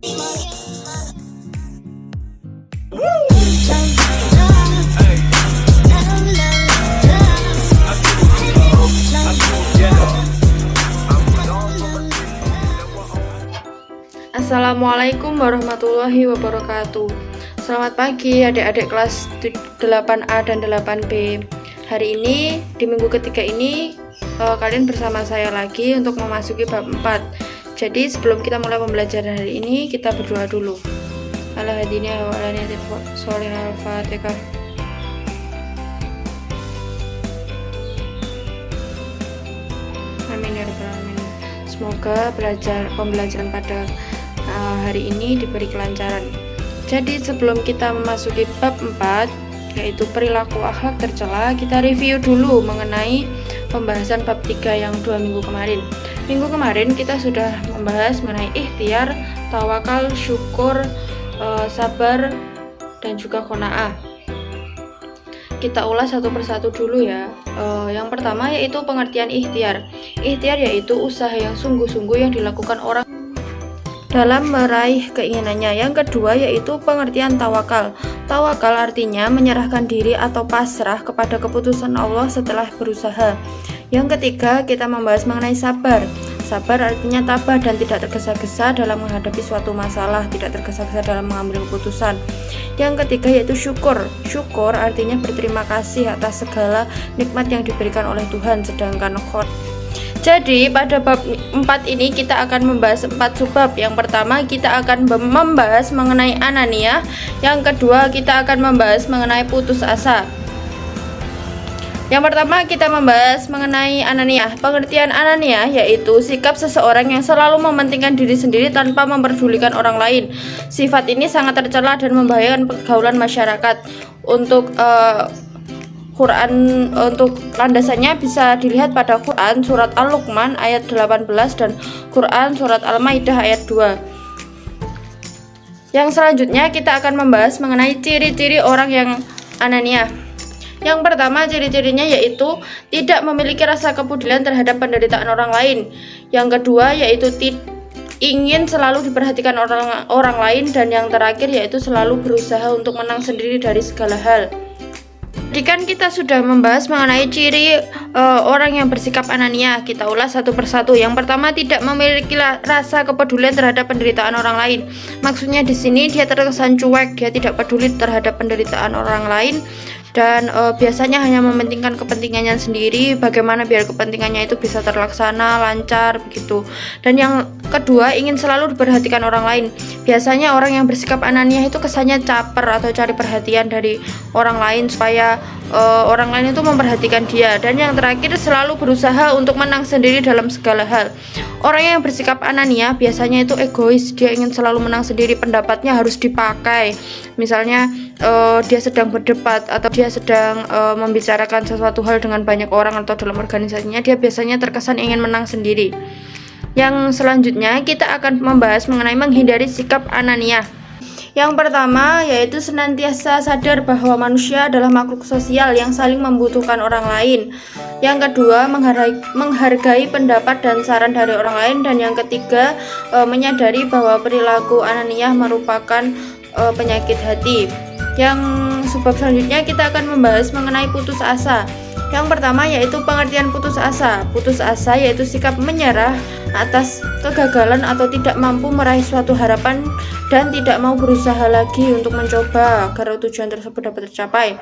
Assalamualaikum warahmatullahi wabarakatuh. Selamat pagi adik-adik kelas 8A dan 8B. Hari ini di minggu ketiga ini kalian bersama saya lagi untuk memasuki bab 4. Jadi sebelum kita mulai pembelajaran hari ini, kita berdoa dulu. Ala hadiniya wa ala niyatil sholihah al-Fatihah. Amin ya rabbal alamin. Semoga pembelajaran pada hari ini diberi kelancaran. Jadi sebelum kita memasuki bab 4, yaitu perilaku akhlak tercela, kita review dulu mengenai pembahasan bab 3 yang 2 minggu kemarin. Minggu kemarin kita sudah membahas mengenai ikhtiar, tawakal, syukur, sabar, dan juga qanaah. Kita ulas satu persatu dulu ya. Yang pertama yaitu pengertian ikhtiar. Ikhtiar yaitu usaha yang sungguh-sungguh yang dilakukan orang dalam meraih keinginannya. Yang kedua yaitu pengertian tawakal. Tawakal artinya menyerahkan diri atau pasrah kepada keputusan Allah setelah berusaha. Yang ketiga kita membahas mengenai sabar. Sabar artinya tabah dan tidak tergesa-gesa dalam menghadapi suatu masalah, tidak tergesa-gesa dalam mengambil keputusan. Yang ketiga yaitu syukur. Syukur artinya berterima kasih atas segala nikmat yang diberikan oleh Tuhan. Sedangkan jadi pada bab 4 ini kita akan membahas 4 subbab. Yang pertama kita akan membahas mengenai ananiyah. Yang kedua kita akan membahas mengenai putus asa. Yang pertama kita membahas mengenai ananiyah. Pengertian ananiyah yaitu sikap seseorang yang selalu mementingkan diri sendiri tanpa memperdulikan orang lain. Sifat ini sangat tercela dan membahayakan pergaulan masyarakat. Untuk Quran, untuk landasannya bisa dilihat pada Quran surat Al-Luqman ayat 18 dan Quran surat Al-Maidah ayat 2. Yang selanjutnya kita akan membahas mengenai ciri-ciri orang yang ananiyah. Yang pertama ciri-cirinya yaitu tidak memiliki rasa kepedulian terhadap penderitaan orang lain. Yang kedua yaitu ingin selalu diperhatikan orang lain, dan yang terakhir yaitu selalu berusaha untuk menang sendiri dari segala hal. Jadi kan kita sudah membahas mengenai ciri orang yang bersikap ananiyah. Kita ulas satu persatu. Yang pertama tidak memiliki rasa kepedulian terhadap penderitaan orang lain. Maksudnya di sini dia terkesan cuek, dia tidak peduli terhadap penderitaan orang lain, dan biasanya hanya mementingkan kepentingannya sendiri, bagaimana biar kepentingannya itu bisa terlaksana lancar begitu. Dan yang kedua ingin selalu diperhatikan orang lain. Biasanya orang yang bersikap ananiyah itu kesannya caper atau cari perhatian dari orang lain supaya orang lain itu memperhatikan dia. Dan yang terakhir selalu berusaha untuk menang sendiri dalam segala hal. Orang yang bersikap ananiyah biasanya itu egois, dia ingin selalu menang sendiri, pendapatnya harus dipakai. Misalnya dia sedang berdebat atau dia sedang membicarakan sesuatu hal dengan banyak orang atau dalam organisasinya, dia biasanya terkesan ingin menang sendiri. Yang selanjutnya kita akan membahas mengenai menghindari sikap ananiyah. Yang pertama yaitu senantiasa sadar bahwa manusia adalah makhluk sosial yang saling membutuhkan orang lain. Yang kedua menghargai pendapat dan saran dari orang lain. Dan yang ketiga menyadari bahwa perilaku ananiyah merupakan penyakit hati. Yang sebab selanjutnya kita akan membahas mengenai putus asa. Yang pertama yaitu pengertian putus asa. Putus asa yaitu sikap menyerah atas kegagalan atau tidak mampu meraih suatu harapan dan tidak mau berusaha lagi untuk mencoba agar tujuan tersebut dapat tercapai.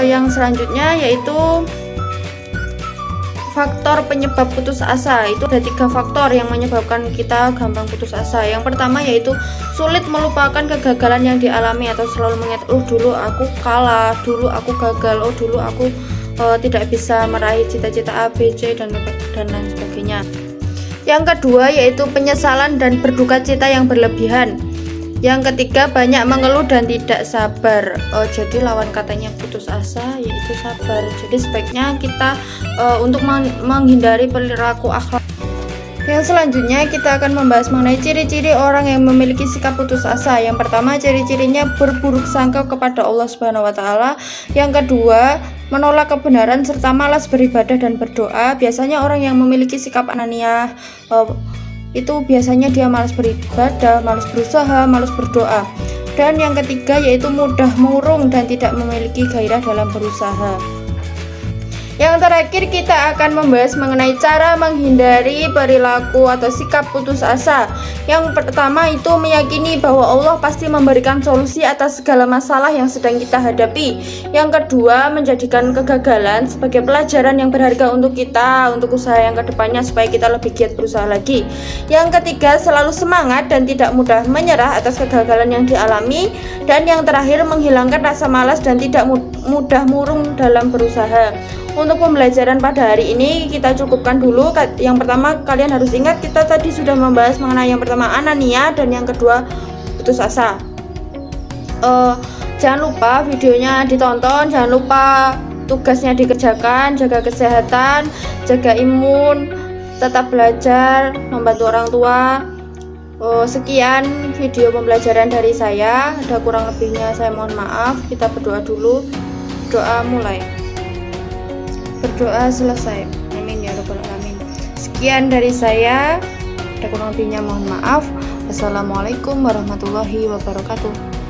Yang selanjutnya yaitu faktor penyebab putus asa. Itu ada 3 faktor yang menyebabkan kita gampang putus asa. Yang pertama yaitu sulit melupakan kegagalan yang dialami atau selalu mengingat, dulu aku kalah, dulu aku gagal, dulu aku tidak bisa meraih cita-cita A, B, C dan lain sebagainya. Yang kedua yaitu penyesalan dan berduka cita yang berlebihan. Yang ketiga banyak mengeluh dan tidak sabar. Jadi lawan katanya putus asa yaitu sabar. Jadi sebaiknya kita untuk menghindari perilaku akhlak. Yang selanjutnya kita akan membahas mengenai ciri-ciri orang yang memiliki sikap putus asa. Yang pertama ciri-cirinya berburuk sangka kepada Allah Subhanahu wa taala. Yang kedua menolak kebenaran serta malas beribadah dan berdoa. Biasanya orang yang memiliki sikap ananiyah itu biasanya dia malas beribadah, malas berusaha, malas berdoa. Dan yang ketiga yaitu mudah murung dan tidak memiliki gairah dalam berusaha. Yang terakhir kita akan membahas mengenai cara menghindari perilaku atau sikap putus asa. Yang pertama itu meyakini bahwa Allah pasti memberikan solusi atas segala masalah yang sedang kita hadapi. Yang kedua, menjadikan kegagalan sebagai pelajaran yang berharga untuk kita, untuk usaha yang kedepannya supaya kita lebih giat berusaha lagi. Yang ketiga, selalu semangat dan tidak mudah menyerah atas kegagalan yang dialami. Dan yang terakhir, menghilangkan rasa malas dan tidak mudah murung dalam berusaha. Untuk pembelajaran pada hari ini kita cukupkan dulu. Yang pertama kalian harus ingat kita tadi sudah membahas mengenai yang pertama Anania dan yang kedua putus asa. Jangan lupa videonya ditonton, jangan lupa tugasnya dikerjakan, jaga kesehatan, jaga imun, tetap belajar, membantu orang tua. Sekian video pembelajaran dari saya. Ada kurang lebihnya saya mohon maaf. Kita berdoa dulu. Doa mulai. Berdoa selesai. Amin ya rabbal alamin. Sekian dari saya. Ada kurang lebihnya mohon maaf. Wassalamualaikum warahmatullahi wabarakatuh.